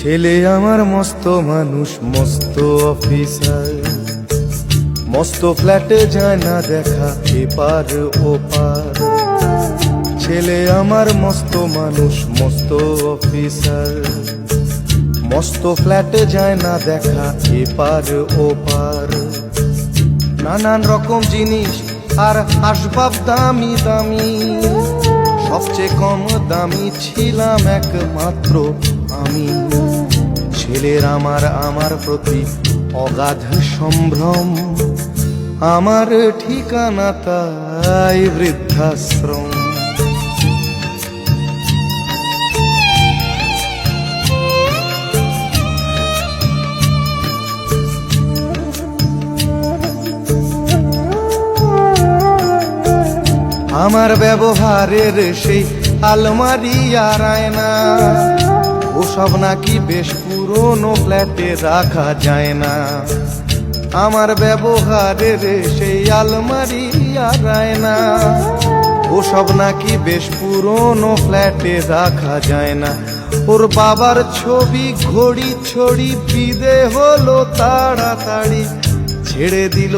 ছেলে আমার মস্ত মানুষ, মস্ত অফিসার, মস্ত ফ্ল্যাটে যায় না দেখা এপার ওপার। ছেলে আমার মস্ত মানুষ, মস্ত অফিসার, মস্ত ফ্ল্যাটে যায় না দেখা এপার ওপার। নানান রকম জিনিস আর আসবাব দামি দামি, সবচেয়ে কম দামি ছিলাম একমাত্র আমি। ছেলের আমার প্রতি অগাধ সম্ভ্রম, আমার ঠিকানা তাই বৃদ্ধাশ্রম। আমার ব্যবহারের সেই আলমারি আর আয়না, ওসব নাকি বেশ পুরনো ফ্ল্যাটে রাখা যায় না। আমার ব্যবহারের সেই আলমারি আর আয়না, ওসব নাকি বেশ পুরনো ফ্ল্যাটে রাখা যায় না। ওর বাবার ছবি ঘড়ি ছড়ি বিদে হলো তাড়াতাড়ি, ছেড়ে দিল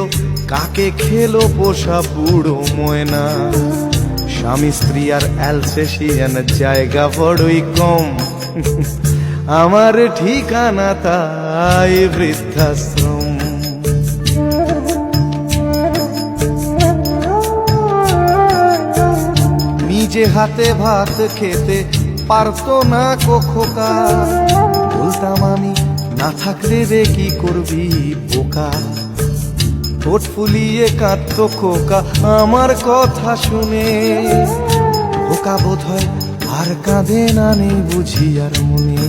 কাকে খেলো পোষা বুড়ো ময়না। স্বামী স্ত্রী আর অ্যালসেশিয়ান জায়গা বড়ই কম, আমার ঠিকানা তাই বৃদ্ধাশ্রম। নিজে হাতে ভাত খেতে পারতো না খোকা, বলতাম আমি না থাকলে রে কি করবি বোকা। ঠোঁট ফুলিয়ে কাঁদতো খোকা আমার কথা শুনে, খোকা বোধ হয় আর কাঁদে না, নেই বুঝি আর মনে।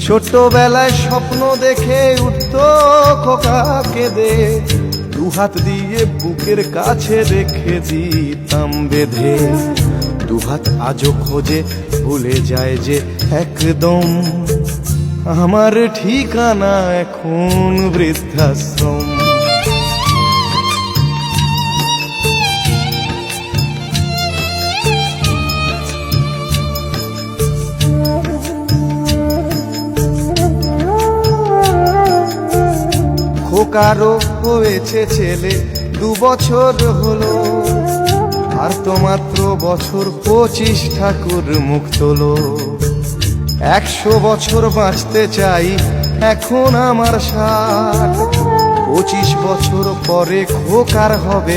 ছোট্টবেলায় স্বপ্ন দেখে উঠতো খোকা কেঁদে, দুহাত দিয়ে বুকের কাছে রেখে দিতাম বেঁধে। দুহাত আজও খোঁজে ভুলে যায় যে একদম, আমার ঠিকানা এখন বৃদ্ধাশ্রম। খোকারও হয়েছে ছেলে 2 বছর হলো, আর তো মাত্র বছর 25 ঠাকুর মুখ তোলো। 100 বছর বাঁচতে চাই এখন আমার 60, 25 বছর পরে খোকার হবে